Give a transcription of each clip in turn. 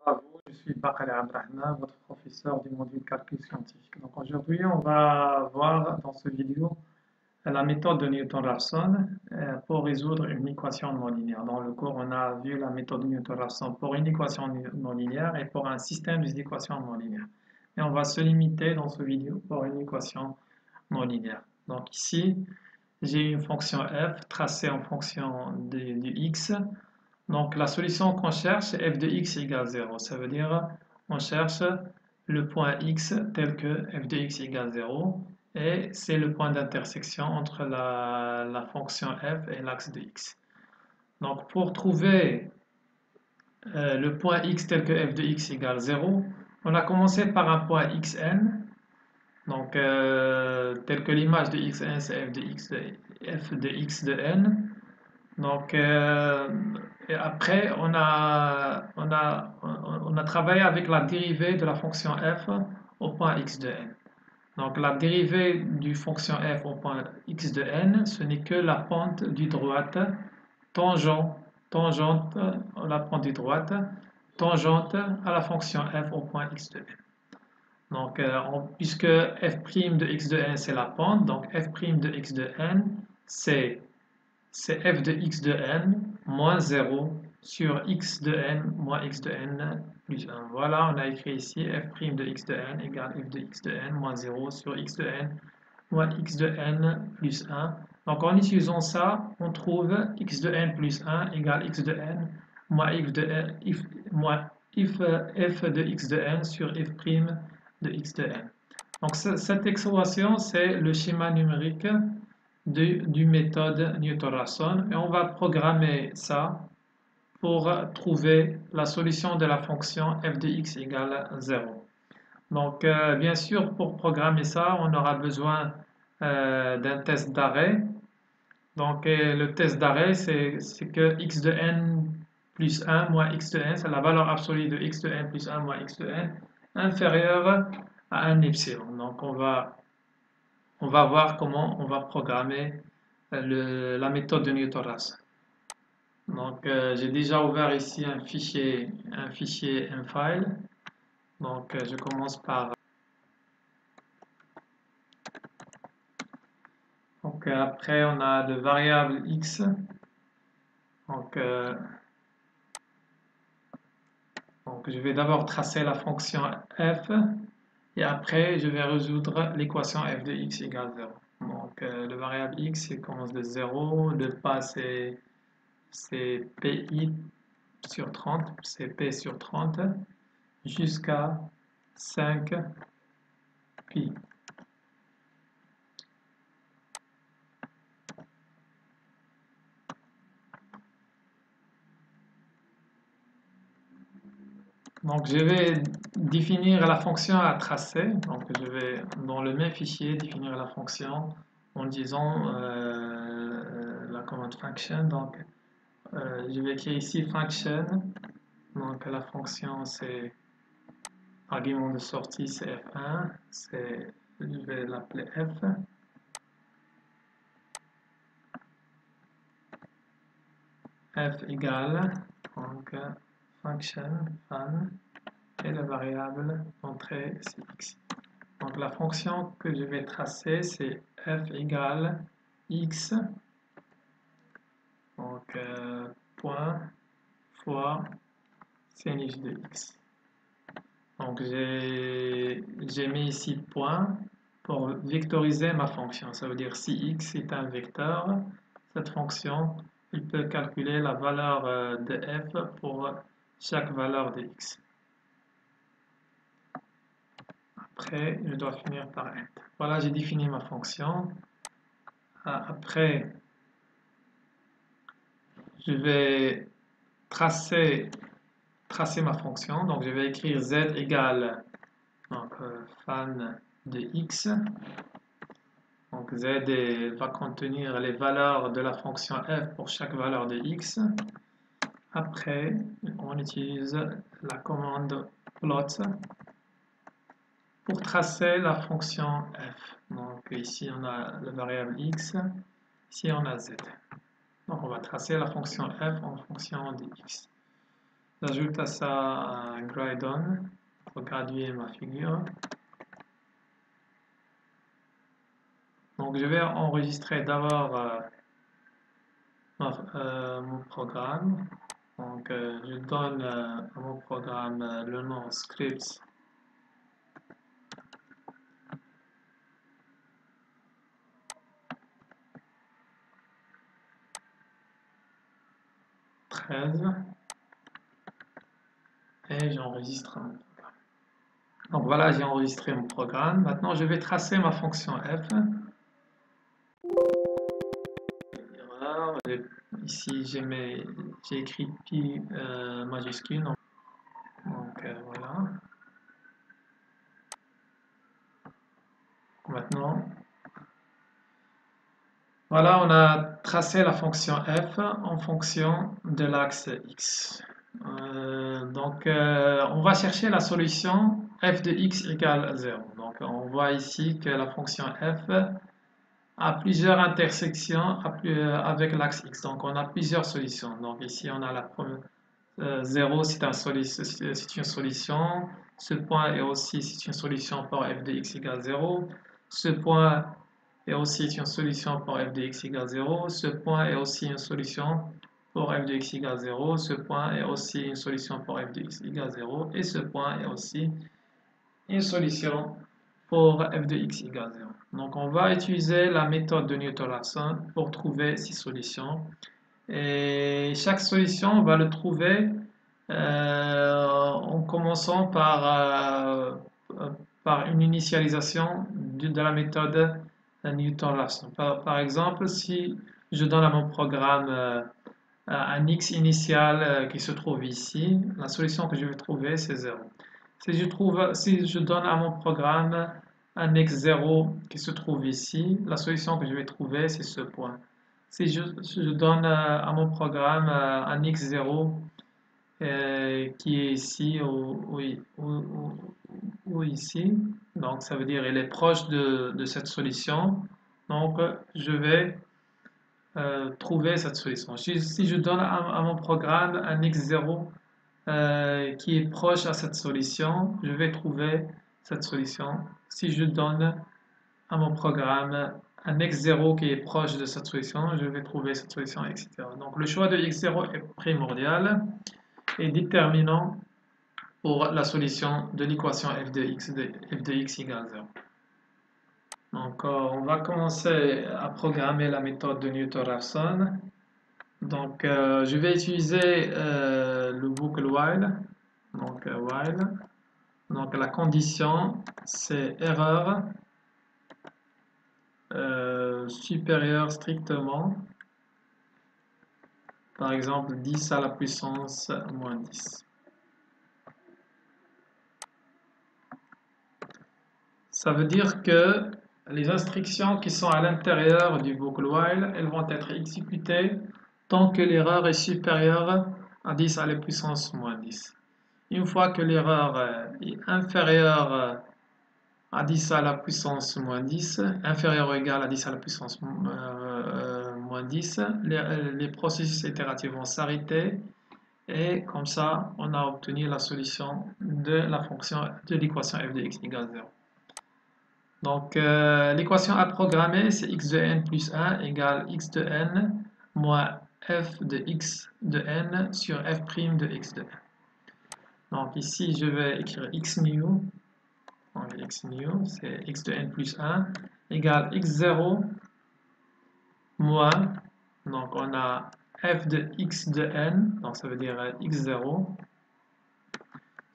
À vous, je suis Bakary Abdrahman, votre professeur du module calcul scientifique. Donc aujourd'hui, on va voir dans ce vidéo la méthode de Newton-Raphson pour résoudre une équation non linéaire. Dans le cours, on a vu la méthode de Newton-Raphson pour une équation non linéaire et pour un système d'équations non linéaires. Et on va se limiter dans ce vidéo pour une équation non linéaire. Donc ici, j'ai une fonction f tracée en fonction du x. Donc la solution qu'on cherche, c'est f de x égale 0. Ça veut dire on cherche le point x tel que f de x égale 0 et c'est le point d'intersection entre la fonction f et l'axe de x. Donc pour trouver le point x tel que f de x égale 0, on a commencé par un point xn. Donc tel que l'image de xn c'est f de x de n. Donc, et après, on a travaillé avec la dérivée de la fonction f au point x de n. Donc, la dérivée du fonction f au point x de n, ce n'est que la pente du droite tangente la pente du droite, tangente à la fonction f au point x de n. Donc, puisque f' de x de n, c'est la pente, donc f' de x de n, c'est f de x de n moins 0 sur x de n moins x de n plus 1. Voilà, on a écrit ici f' de x de n égale f de x de n moins 0 sur x de n moins x de n plus 1. Donc en utilisant ça, on trouve x de n plus 1 égale x de n moins f de x de n sur f' de x de n. Donc cette expression, c'est le schéma numérique du méthode Newton-Raphson et on va programmer ça pour trouver la solution de la fonction f de x égale 0. Donc bien sûr pour programmer ça on aura besoin d'un test d'arrêt. Donc le test d'arrêt c'est que x de n plus 1 moins x de n, c'est la valeur absolue de x de n plus 1 moins x de n inférieure à 1 epsilon. Donc on va voir comment on va programmer la méthode de Newton-Raphson. Donc j'ai déjà ouvert ici un fichier file. Donc je commence par après on a de variable x. Donc je vais d'abord tracer la fonction f et après je vais résoudre l'équation f de x égale 0. Donc le variable x il commence de 0, le pas c'est pi sur 30, c'est p sur 30 jusqu'à 5 pi. Donc je vais définir la fonction à tracer. Donc je vais dans le même fichier définir la fonction en disant la commande function. Donc je vais écrire ici function. Donc la fonction c'est argument de sortie c'est f1. Je vais l'appeler f. F égale donc function fun et la variable d'entrée c'est x. Donc la fonction que je vais tracer c'est f égale x donc point fois sinus de x. Donc j'ai mis ici point pour vectoriser ma fonction. Ça veut dire si x est un vecteur, cette fonction il peut calculer la valeur de f pour chaque valeur de x. Après, je dois finir par int. Voilà, j'ai défini ma fonction. Après, je vais tracer ma fonction. Donc, je vais écrire z égale donc, fan de x. Donc, z va contenir les valeurs de la fonction f pour chaque valeur de x. Après, on utilise la commande plot pour tracer la fonction f. Donc ici on a la variable x, ici on a z. Donc on va tracer la fonction f en fonction de x. J'ajoute à ça un Gradon pour graduer ma figure. Donc je vais enregistrer d'abord mon programme. Donc je donne à mon programme le nom scripts. Et j'enregistre mon programme. Donc voilà, j'ai enregistré mon programme. Maintenant, je vais tracer ma fonction f. Erreur. Ici, j'ai écrit pi majuscule. Donc voilà. Maintenant, voilà, on a tracé la fonction f en fonction de l'axe x. On va chercher la solution f de x égale 0. Donc, on voit ici que la fonction f a plusieurs intersections avec l'axe x. Donc, on a plusieurs solutions. Donc, ici, on a la première. 0, c'est une solution. Ce point est aussi une solution pour f de x égale 0. Ce point est aussi une solution pour f de x égale 0. Ce point est aussi une solution pour f de x égale 0. Ce point est aussi une solution pour f de x égale 0. Et ce point est aussi une solution pour f de x égale 0. Donc on va utiliser la méthode de Newton-Raphson pour trouver ces solutions. Et chaque solution, on va le trouver en commençant par une initialisation de la méthode Newton-Raphson. Par exemple, si je donne à mon programme un x initial qui se trouve ici, la solution que je vais trouver, c'est 0. Si je donne à mon programme un x0 qui se trouve ici, la solution que je vais trouver, c'est ce point. Si je donne à mon programme un x0 qui est ici ou ici, donc ça veut dire il est proche de cette solution, donc je vais trouver cette solution. Si je donne à mon programme un x0 qui est proche à cette solution, je vais trouver cette solution. Si je donne à mon programme un x0 qui est proche de cette solution, je vais trouver cette solution, etc. Donc le choix de x0 est primordial et déterminant pour la solution de l'équation f de x égale 0. Donc on va commencer à programmer la méthode de Newton-Raphson. Donc je vais utiliser le boucle while. Donc while. Donc la condition c'est erreur supérieure strictement, par exemple 10 à la puissance moins 10. Ça veut dire que les instructions qui sont à l'intérieur du boucle while, elles vont être exécutées tant que l'erreur est supérieure à 10 à la puissance moins 10. Une fois que l'erreur est inférieure à 10 à la puissance moins 10, inférieur ou égal à 10 à la puissance moins 10, les processus itératifs vont s'arrêter et comme ça, on a obtenu la solution de la fonction de l'équation f de x égale 0. Donc, l'équation à programmer, c'est x de n plus 1 égale x de n moins f de x de n sur f' de x de n. Donc, ici, je vais écrire x new. Donc, x new, c'est x de n plus 1 égale x0 moins, donc on a f de x de n, donc ça veut dire x0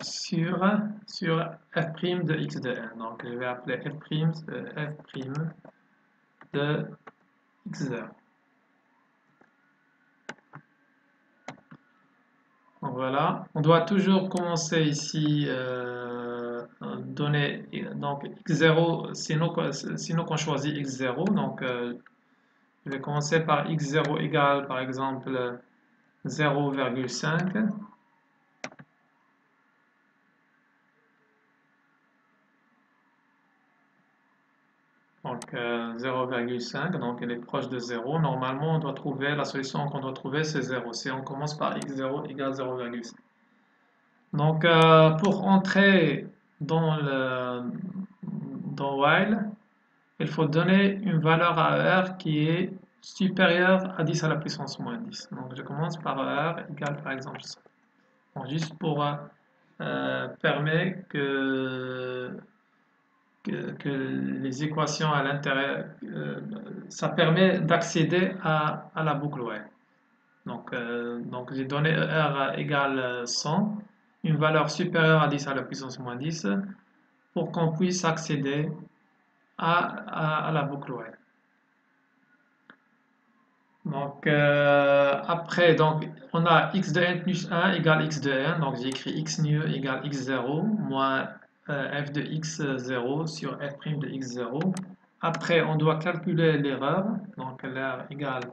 sur f' de x de n. Donc je vais appeler f' de x0. Donc voilà, on doit toujours commencer ici, donner, donc x0, sinon qu'on choisit x0, donc je vais commencer par x0 égale par exemple 0,5. Donc 0,5, donc elle est proche de 0. Normalement, on doit trouver, la solution qu'on doit trouver, c'est 0. Si on commence par x0 égale 0,5. Donc, pour entrer dans while, il faut donner une valeur à R qui est supérieure à 10 à la puissance moins 10. Donc, je commence par R égale par exemple 100. Donc, juste pour permettre que les équations à l'intérieur, ça permet d'accéder à la boucle while. Donc j'ai donné R égale 100, une valeur supérieure à 10 à la puissance moins 10, pour qu'on puisse accéder à la boucle while. Donc après, donc, on a x de n plus 1 égale x de n, donc j'ai écrit x nu égale x0 moins f de x0 sur f' de x0. Après, on doit calculer l'erreur, donc l'erreur égale,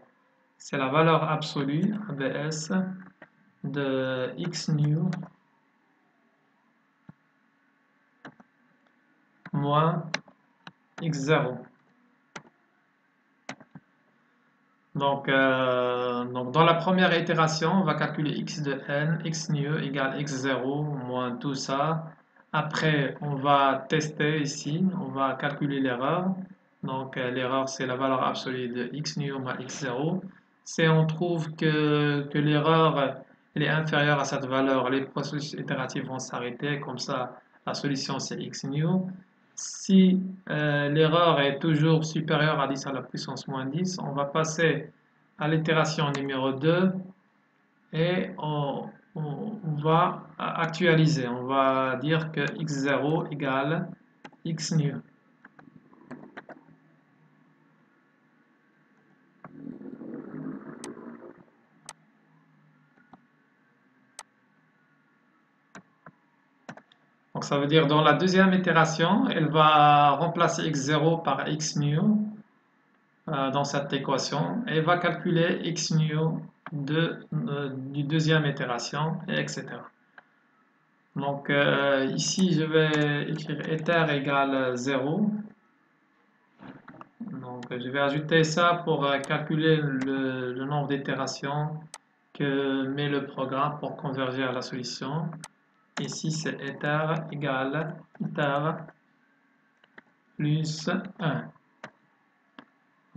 c'est la valeur absolue, ABS, de x nu moins x0. Donc dans la première itération, on va calculer x de n, x nu égale x0 moins tout ça. Après, on va tester ici, on va calculer l'erreur. Donc l'erreur, c'est la valeur absolue de x nu moins x0. Si on trouve que l'erreur elle est inférieure à cette valeur, les processus itératifs vont s'arrêter. Comme ça, la solution, c'est x nu. Si l'erreur est toujours supérieure à 10 à la puissance moins 10, on va passer à l'itération numéro 2 et on va actualiser. On va dire que x0 égale x nu. Donc ça veut dire dans la deuxième itération, elle va remplacer x0 par x nu dans cette équation et va calculer x nu du deuxième itération, et etc. Donc ici, je vais écrire éther égale 0. Donc je vais ajouter ça pour calculer le nombre d'itérations que met le programme pour converger à la solution. Ici, c'est éther égale éther plus 1.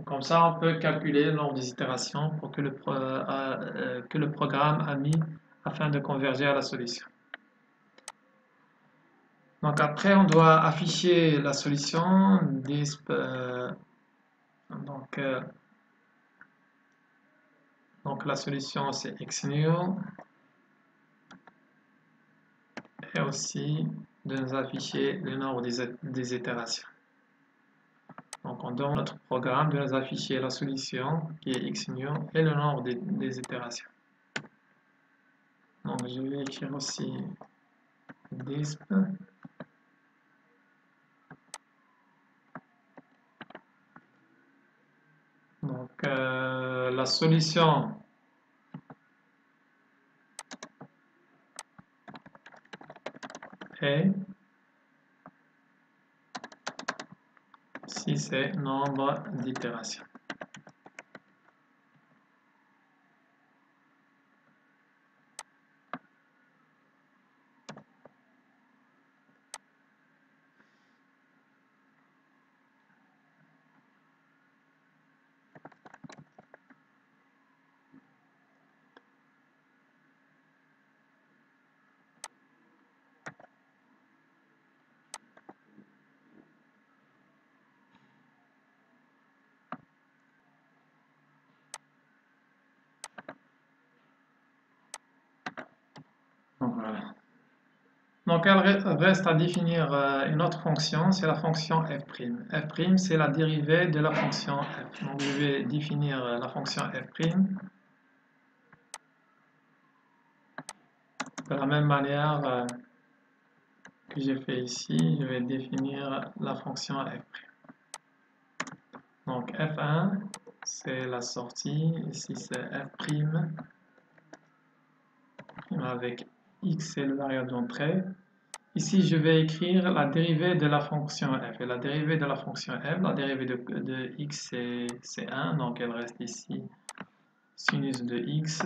Comme ça, on peut calculer le nombre des itérations pour que le programme a mis afin de converger à la solution. Donc après, on doit afficher la solution. Donc la solution, c'est x nu. Et aussi de nous afficher le nombre des itérations. Donc on demande à notre programme de nous afficher la solution qui est x nu et le nombre des itérations. Donc je vais écrire aussi disp. Donc la solution est, si c'est nombre d'itérations. Donc voilà. Donc il reste à définir une autre fonction, c'est la fonction f'. F', c'est la dérivée de la fonction f. Donc je vais définir la fonction f'. De la même manière que j'ai fait ici, je vais définir la fonction f'. Donc f1, c'est la sortie, ici c'est f' avec x, c'est le variable d'entrée. Ici, je vais écrire la dérivée de la fonction f. Et la dérivée de la fonction f, la dérivée de x, c'est 1, donc elle reste ici sinus de x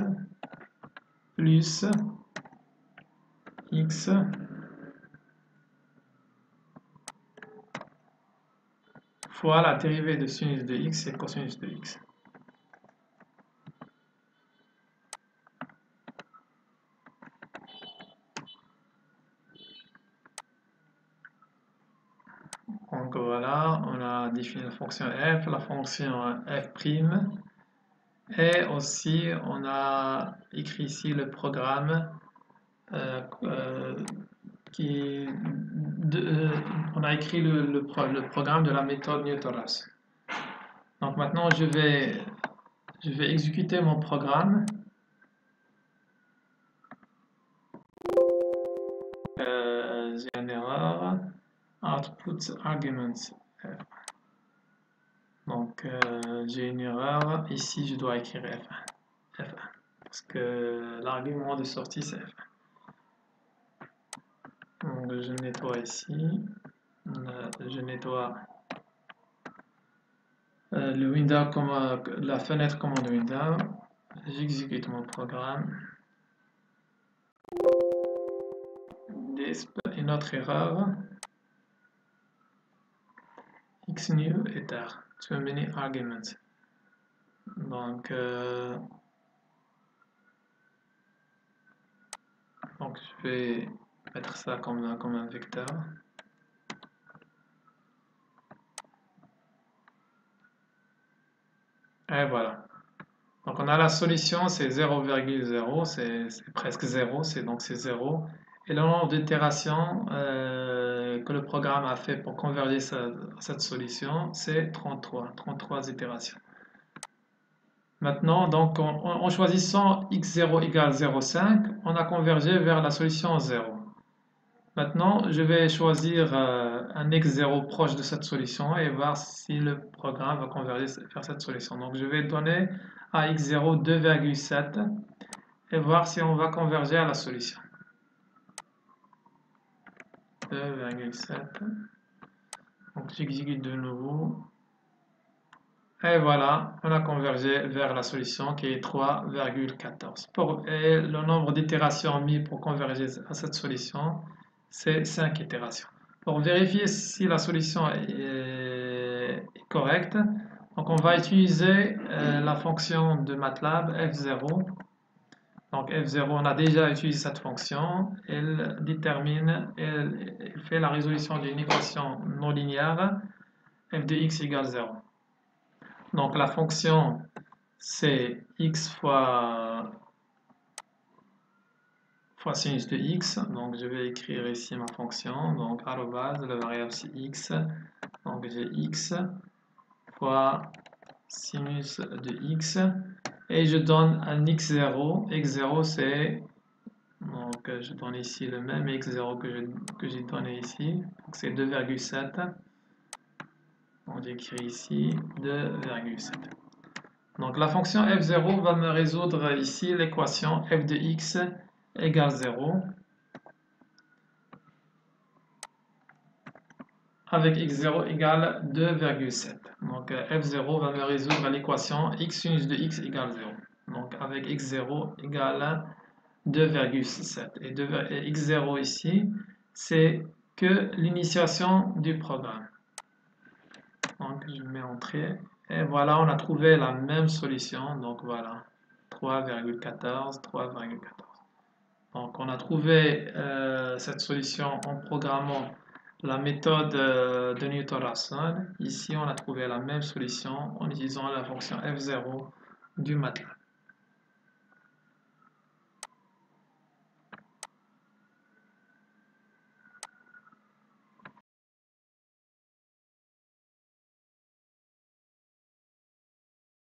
plus x fois la dérivée de sinus de x et cosinus de x. Donc voilà, on a défini la fonction f, la fonction f', et aussi on a écrit ici le programme on a écrit le programme de la méthode Newton-Raphson. Donc maintenant je vais exécuter mon programme. J'ai une erreur. Output arguments. Donc j'ai une erreur. Ici je dois écrire F1. Parce que l'argument de sortie c'est F1. Donc je nettoie ici. Je nettoie le window comme la fenêtre commande window. J'exécute mon programme. Une autre erreur. Xnew ether. Too many arguments. Donc je vais mettre ça comme un vecteur. Et voilà. Donc on a la solution, c'est 0,0, c'est presque 0, donc c'est 0. Et le nombre d'itérations que le programme a fait pour converger cette solution, c'est 33 itérations. Maintenant, donc en choisissant x0 égale 0,5, on a convergé vers la solution 0. Maintenant, je vais choisir un x0 proche de cette solution et voir si le programme va converger vers cette solution. Donc, je vais donner à x0 2,7 et voir si on va converger à la solution. 2,7. Donc, j'exécute de nouveau. Et voilà, on a convergé vers la solution qui est 3,14. Et le nombre d'itérations mis pour converger à cette solution, c'est 5 itérations. Pour vérifier si la solution est correcte, donc on va utiliser la fonction de MATLAB F0. Donc F0, on a déjà utilisé cette fonction. Elle fait la résolution d'une équation non linéaire f de x égale 0. Donc la fonction c'est x fois sinus de x. Donc je vais écrire ici ma fonction. Donc arrobase, la variable c'est x. Donc j'ai x fois sinus de x. Et je donne un x0. x0 c'est... Donc je donne ici le même x0 que j'ai donné ici. Donc c'est 2,7. Donc j'écris ici 2,7. Donc la fonction f0 va me résoudre ici l'équation f de x égale 0 avec x0 égale 2,7. Donc f0 va me résoudre l'équation x sinus de x égale 0. Donc avec x0 égale 2,7. Et x0 ici, c'est que l'initiation du programme. Donc je mets entrée. Et voilà, on a trouvé la même solution. Donc voilà, 3,14, 3,14. Donc on a trouvé cette solution en programmant la méthode de Newton-Raphson. Ici, on a trouvé la même solution en utilisant la fonction f0 du MATLAB.